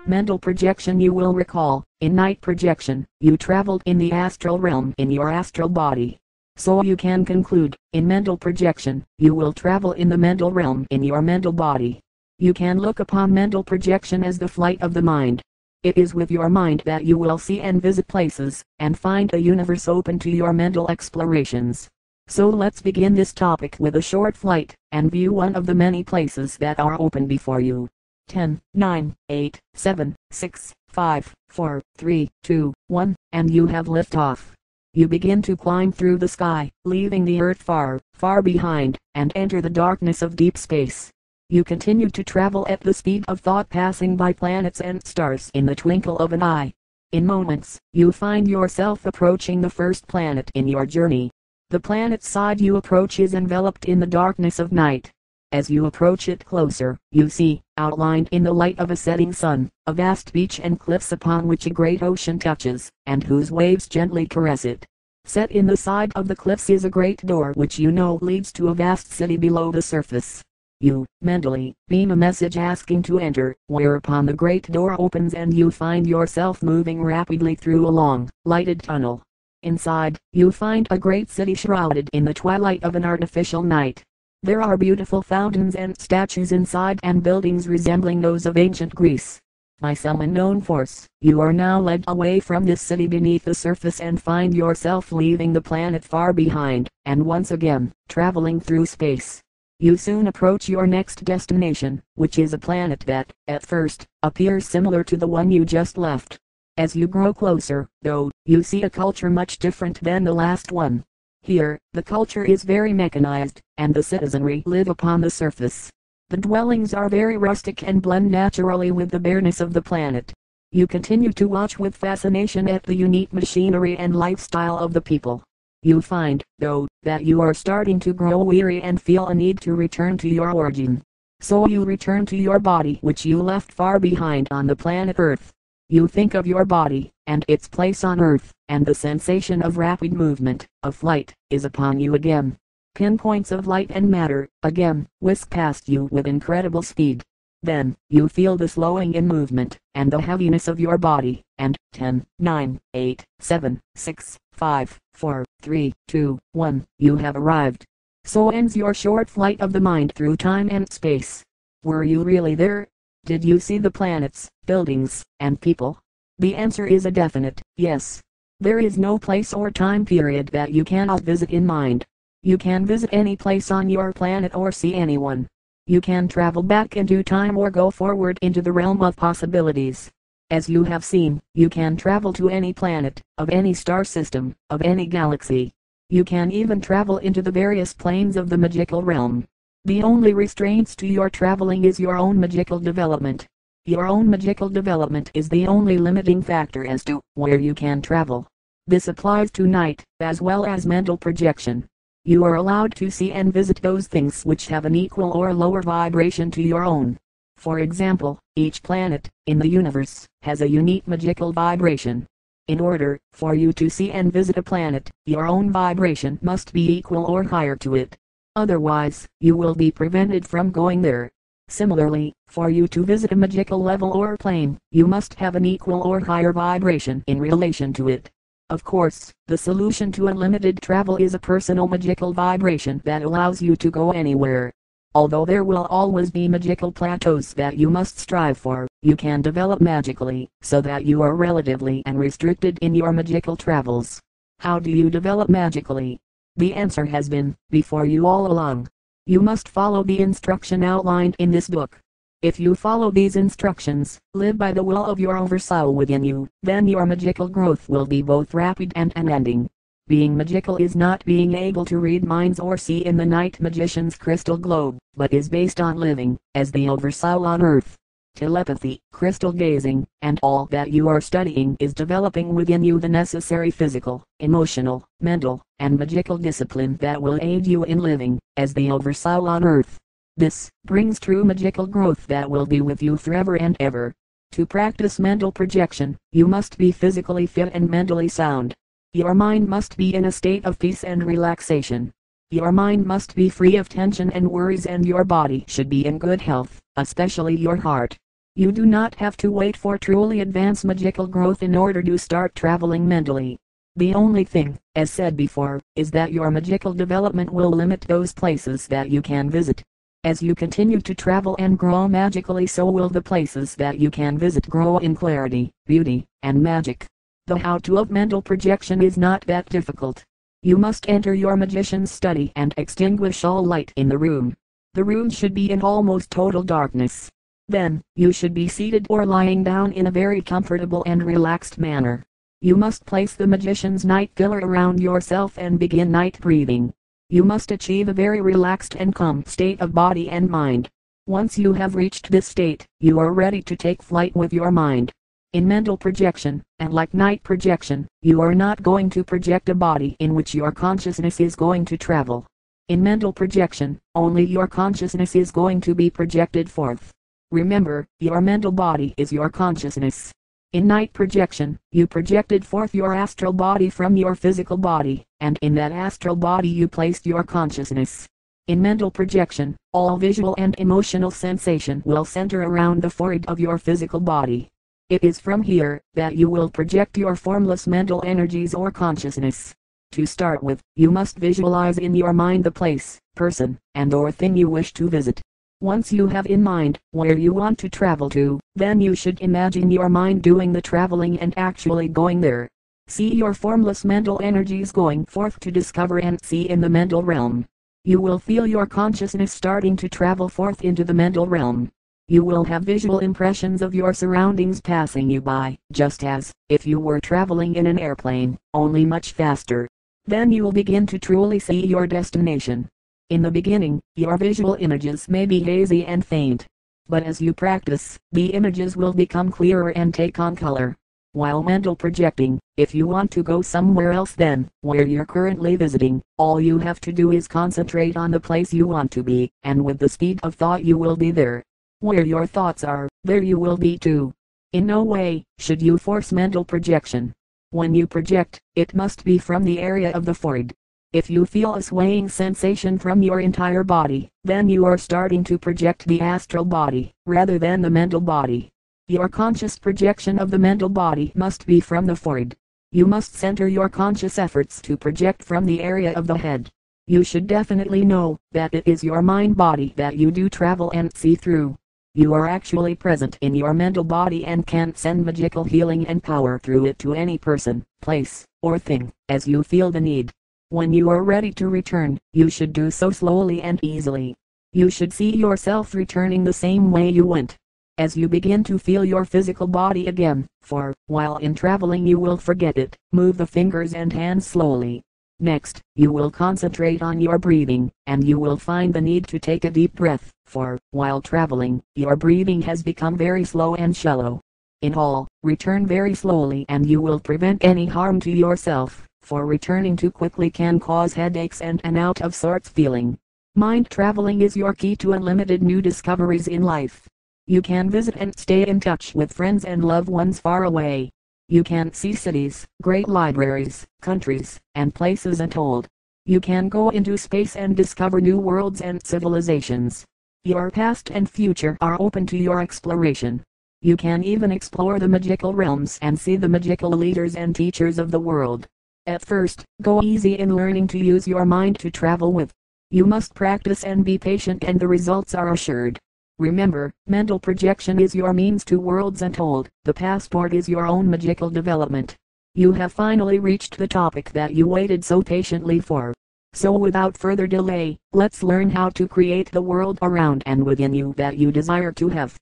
Mental projection. You will recall, in night projection, you traveled in the astral realm in your astral body. So you can conclude, in mental projection, you will travel in the mental realm in your mental body. You can look upon mental projection as the flight of the mind. It is with your mind that you will see and visit places, and find a universe open to your mental explorations. So let's begin this topic with a short flight, and view one of the many places that are open before you. 10, 9, 8, 7, 6, 5, 4, 3, 2, 1, and you have liftoff. You begin to climb through the sky, leaving the earth far, far behind, and enter the darkness of deep space. You continue to travel at the speed of thought, passing by planets and stars in the twinkle of an eye. In moments, you find yourself approaching the first planet in your journey. The planet's side you approach is enveloped in the darkness of night. As you approach it closer, you see, outlined in the light of a setting sun, a vast beach and cliffs upon which a great ocean touches, and whose waves gently caress it. Set in the side of the cliffs is a great door which you know leads to a vast city below the surface. You, mentally, beam a message asking to enter, whereupon the great door opens and you find yourself moving rapidly through a long, lighted tunnel. Inside, you find a great city shrouded in the twilight of an artificial night. There are beautiful fountains and statues inside and buildings resembling those of ancient Greece. By some unknown force, you are now led away from this city beneath the surface and find yourself leaving the planet far behind, and once again, traveling through space. You soon approach your next destination, which is a planet that, at first, appears similar to the one you just left. As you grow closer, though, you see a culture much different than the last one. Here, the culture is very mechanized, and the citizenry live upon the surface. The dwellings are very rustic and blend naturally with the bareness of the planet. You continue to watch with fascination at the unique machinery and lifestyle of the people. You find, though, that you are starting to grow weary and feel a need to return to your origin. So you return to your body which you left far behind on the planet Earth. You think of your body, and its place on Earth, and the sensation of rapid movement, of flight, is upon you again. Pinpoints of light and matter, again, whisk past you with incredible speed. Then, you feel the slowing in movement, and the heaviness of your body, and 10, 9, 8, 7, 6, 5, 4, 3, 2, 1, you have arrived. So ends your short flight of the mind through time and space. Were you really there? Did you see the planets, buildings, and people? The answer is a definite yes. There is no place or time period that you cannot visit in mind. You can visit any place on your planet or see anyone. You can travel back into time or go forward into the realm of possibilities. As you have seen, you can travel to any planet, of any star system, of any galaxy. You can even travel into the various planes of the magical realm. The only restraints to your traveling is your own magical development. Your own magical development is the only limiting factor as to where you can travel. This applies to night, as well as mental projection. You are allowed to see and visit those things which have an equal or lower vibration to your own. For example, each planet, in the universe, has a unique magical vibration. In order for you to see and visit a planet, your own vibration must be equal or higher to it. Otherwise, you will be prevented from going there. Similarly, for you to visit a magical level or plane, you must have an equal or higher vibration in relation to it. Of course, the solution to unlimited travel is a personal magical vibration that allows you to go anywhere. Although there will always be magical plateaus that you must strive for, you can develop magically, so that you are relatively unrestricted in your magical travels. How do you develop magically? The answer has been before you all along. You must follow the instruction outlined in this book. If you follow these instructions, live by the will of your oversoul within you, then your magical growth will be both rapid and unending. Being magical is not being able to read minds or see in the night magician's crystal globe, but is based on living, as the oversoul on earth. Telepathy, crystal gazing, and all that you are studying is developing within you the necessary physical, emotional, mental, and magical discipline that will aid you in living, as the oversoul on earth. This brings true magical growth that will be with you forever and ever. To practice mental projection, you must be physically fit and mentally sound. Your mind must be in a state of peace and relaxation. Your mind must be free of tension and worries, and your body should be in good health, especially your heart. You do not have to wait for truly advanced magical growth in order to start traveling mentally. The only thing, as said before, is that your magical development will limit those places that you can visit. As you continue to travel and grow magically, so will the places that you can visit grow in clarity, beauty, and magic. The how-to of mental projection is not that difficult. You must enter your magician's study and extinguish all light in the room. The room should be in almost total darkness. Then, you should be seated or lying down in a very comfortable and relaxed manner. You must place the magician's night pillar around yourself and begin night breathing. You must achieve a very relaxed and calm state of body and mind. Once you have reached this state, you are ready to take flight with your mind. In mental projection, and like night projection, you are not going to project a body in which your consciousness is going to travel. In mental projection, only your consciousness is going to be projected forth. Remember, your mental body is your consciousness. In night projection, you projected forth your astral body from your physical body, and in that astral body you placed your consciousness. In mental projection, all visual and emotional sensation will center around the forehead of your physical body. It is from here that you will project your formless mental energies or consciousness. To start with, you must visualize in your mind the place, person, and/or thing you wish to visit. Once you have in mind where you want to travel to, then you should imagine your mind doing the traveling and actually going there. See your formless mental energies going forth to discover and see in the mental realm. You will feel your consciousness starting to travel forth into the mental realm. You will have visual impressions of your surroundings passing you by, just as if you were traveling in an airplane, only much faster. Then you will begin to truly see your destination. In the beginning, your visual images may be hazy and faint. But as you practice, the images will become clearer and take on color. While mental projecting, if you want to go somewhere else than where you're currently visiting, all you have to do is concentrate on the place you want to be, and with the speed of thought you will be there. Where your thoughts are, there you will be too. In no way should you force mental projection. When you project, it must be from the area of the forehead. If you feel a swaying sensation from your entire body, then you are starting to project the astral body, rather than the mental body. Your conscious projection of the mental body must be from the forehead. You must center your conscious efforts to project from the area of the head. You should definitely know that it is your mind body that you do travel and see through. You are actually present in your mental body and can send magical healing and power through it to any person, place, or thing, as you feel the need. When you are ready to return, you should do so slowly and easily. You should see yourself returning the same way you went. As you begin to feel your physical body again, for, while in traveling you will forget it, move the fingers and hands slowly. Next, you will concentrate on your breathing, and you will find the need to take a deep breath, for, while traveling, your breathing has become very slow and shallow. In all, return very slowly and you will prevent any harm to yourself, for returning too quickly can cause headaches and an out of sorts feeling. Mind traveling is your key to unlimited new discoveries in life. You can visit and stay in touch with friends and loved ones far away. You can see cities, great libraries, countries, and places untold. You can go into space and discover new worlds and civilizations. Your past and future are open to your exploration. You can even explore the magical realms and see the magical leaders and teachers of the world. At first, go easy in learning to use your mind to travel with. You must practice and be patient and the results are assured. Remember, mental projection is your means to worlds untold. The passport is your own magical development. You have finally reached the topic that you waited so patiently for. So without further delay, let's learn how to create the world around and within you that you desire to have.